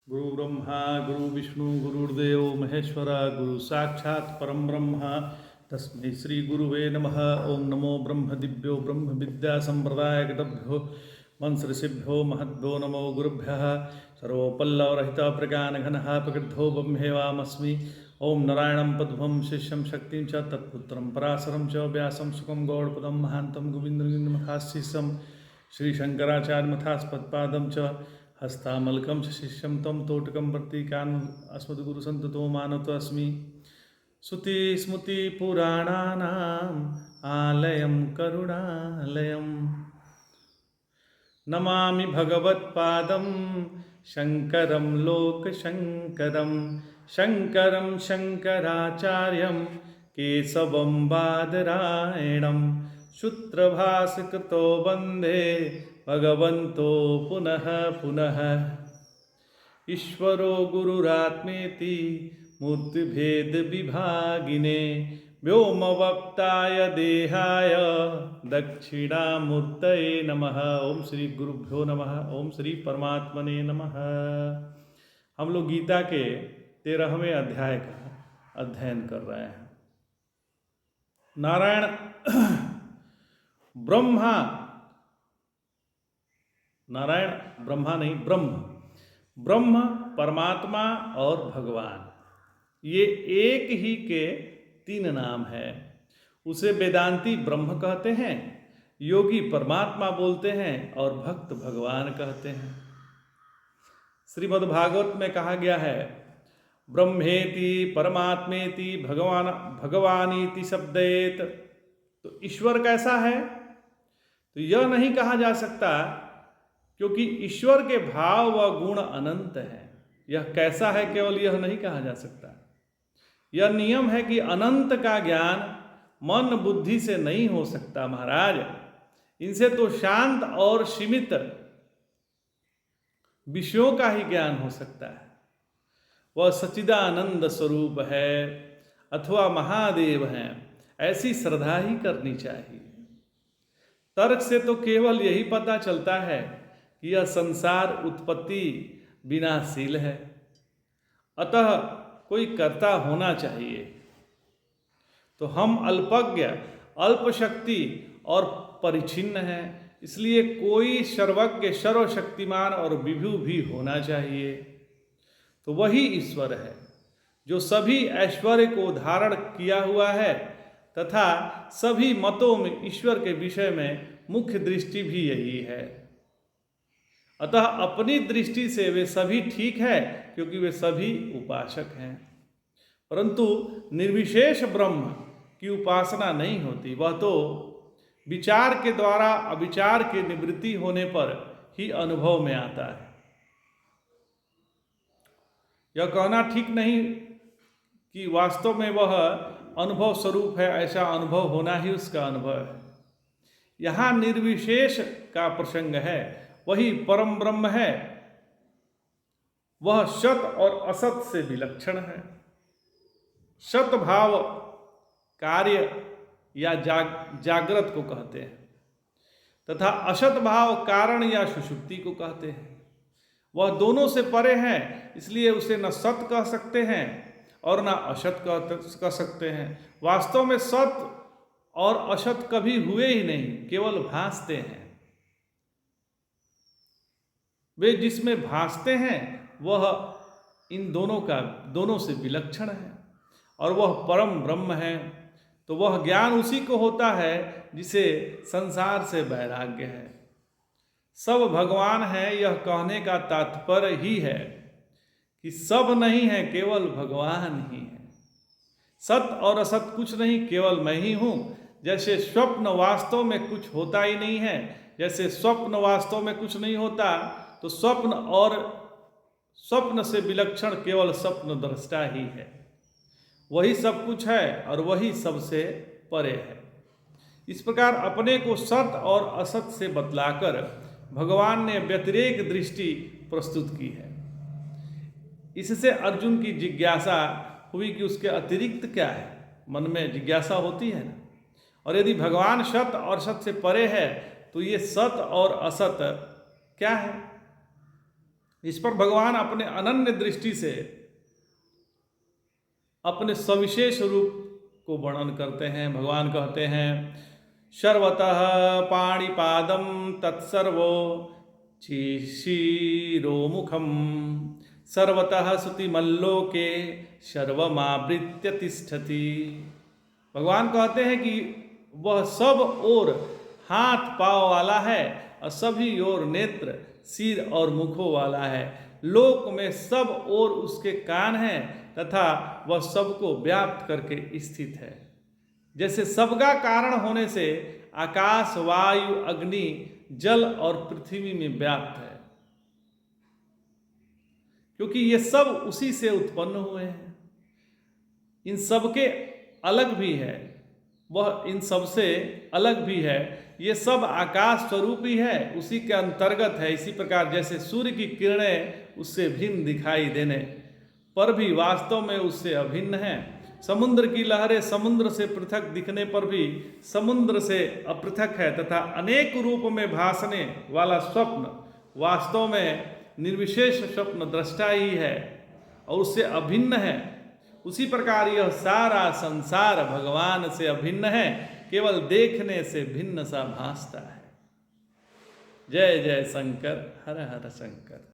गुरु ब्रह्मा गुरु विष्णु गुरुर्देव महेश्वर गुरु साक्षात् परम ब्रह्म तस्मै श्री गुरुवे नमः। ओं नमो ब्रह्म दिव्यो ब्रह्म विद्या संप्रदाय गतभ्यो मंस ऋषिभ्यो महद्भ्यो नमो गुरुभ्यः। सर्वोपल्लवरहित प्रज्ञानघनः प्रकृद्धो ब्रह्मेवामस्मि। ओं नारायणं पद्मं शिष्यं शक्तिं च तत्पुत्रं पराशरं च व्यासं सुखं गौड़पदं महान्तं गोविन्दमखाशिष्यं श्रीशंकराचार्यमथास्पत्पादं च हस्तामलकं च शिष्यं तं तोटकं प्रतीकान् अस्मद्गुरुसन्ततो मानतोऽस्मि। श्रुतिस्मृतिपुराणानाम् आलयं करुणालयं नमामि भगवत्पादं शङ्करं लोकशङ्करं। शङ्करं शङ्कराचार्यं केशवं बादरायणं सूत्रभास्कृतो वन्दे भगवन्तो पुनः पुनः। ईश्वरो गुरुरात्मेति मूर्तिभेदविभागिने व्योमवक्ताय देहाय दक्षिणामूर्तये नमः। ओम श्री गुरुभ्यो नमः। ओम श्री परमात्मने नमः। हम लोग गीता के 13वें अध्याय का अध्ययन कर रहे हैं। नारायण ब्रह्मा, नारायण ब्रह्मा नहीं, ब्रह्म परमात्मा और भगवान, ये एक ही के 3 नाम है। उसे वेदांती ब्रह्म कहते हैं, योगी परमात्मा बोलते हैं और भक्त भगवान कहते हैं। श्रीमद्भागवत में कहा गया है ब्रह्मेति परमात्मेति भगवानीति शब्देत। तो ईश्वर कैसा है तो यह नहीं कहा जा सकता, क्योंकि ईश्वर के भाव व गुण अनंत है। यह कैसा है केवल यह नहीं कहा जा सकता। यह नियम है कि अनंत का ज्ञान मन बुद्धि से नहीं हो सकता महाराज। इनसे तो शांत और सीमित विषयों का ही ज्ञान हो सकता है। वह सच्चिदानंद स्वरूप है अथवा महादेव हैं, ऐसी श्रद्धा ही करनी चाहिए। तर्क से तो केवल यही पता चलता है कि यह संसार उत्पत्ति विनाशील है, अतः कोई कर्ता होना चाहिए। तो हम अल्पज्ञ, अल्पशक्ति और परिच्छिन्न हैं, इसलिए कोई सर्वज्ञ, सर्वशक्तिमान और विभु भी होना चाहिए। तो वही ईश्वर है जो सभी ऐश्वर्य को धारण किया हुआ है, तथा सभी मतों में ईश्वर के विषय में मुख्य दृष्टि भी यही है। अतः अपनी दृष्टि से वे सभी ठीक है, क्योंकि वे सभी उपासक हैं। परंतु निर्विशेष ब्रह्म की उपासना नहीं होती। वह तो विचार के द्वारा अविचार की निवृत्ति होने पर ही अनुभव में आता है। यह कहना ठीक नहीं कि वास्तव में वह अनुभव स्वरूप है, ऐसा अनुभव होना ही उसका अनुभव है। यहाँ निर्विशेष का प्रसंग है, वही परम ब्रह्म है। वह सत और असत से विलक्षण है। सत भाव कार्य या जागृत को कहते हैं, तथा असत भाव कारण या सुषुप्ति को कहते हैं। वह दोनों से परे है, इसलिए उसे न सत कह सकते हैं और न असत कह सकते हैं। वास्तव में सत और असत कभी हुए ही नहीं, केवल भासते हैं। वे जिसमें भासते हैं वह इन दोनों से विलक्षण है, और वह परम ब्रह्म है। तो वह ज्ञान उसी को होता है जिसे संसार से वैराग्य है। सब भगवान है, यह कहने का तात्पर्य ही है कि सब नहीं है, केवल भगवान ही है। सत और असत कुछ नहीं, केवल मैं ही हूँ। जैसे स्वप्न वास्तव में कुछ होता ही नहीं है, जैसे स्वप्न वास्तव में कुछ नहीं होता, तो स्वप्न और स्वप्न से विलक्षण केवल स्वप्न दृष्टा ही है। वही सब कुछ है और वही सबसे परे है। इस प्रकार अपने को सत और असत से बतलाकर भगवान ने व्यतिरेक दृष्टि प्रस्तुत की है। इससे अर्जुन की जिज्ञासा हुई कि उसके अतिरिक्त क्या है। मन में जिज्ञासा होती है ना। और यदि भगवान सत और सत से परे है, तो ये सत और असत क्या है? इस पर भगवान अपने अनन्य दृष्टि से अपने सविशेष रूप को वर्णन करते हैं। भगवान कहते हैं सर्वतः पाणिपादम तत्सर्वो शिरोमुखम सर्वतः श्रुतिमल्लोके सर्वमावृत्य तिष्ठति। भगवान कहते हैं कि वह सब ओर हाथ पांव वाला है और सभी ओर नेत्र सिर और मुखों वाला है। लोक में सब ओर उसके कान हैं तथा वह सबको व्याप्त करके स्थित है। जैसे सबका कारण होने से आकाश वायु अग्नि जल और पृथ्वी में व्याप्त है, क्योंकि ये सब उसी से उत्पन्न हुए हैं। इन सबके अलग भी है, वह इन सबसे अलग भी है। ये सब आकाश स्वरूप ही है, उसी के अंतर्गत है। इसी प्रकार जैसे सूर्य की किरणें उससे भिन्न दिखाई देने पर भी वास्तव में उससे अभिन्न है। समुद्र की लहरें समुद्र से पृथक दिखने पर भी समुद्र से अपृथक है तथा अनेक रूप में भासने वाला स्वप्न वास्तव में निर्विशेष स्वप्न दृष्टा ही है और उससे अभिन्न है। उसी प्रकार यह सारा संसार भगवान से अभिन्न है, केवल देखने से भिन्न सा भासता है। जय जय शंकर, हर हर शंकर।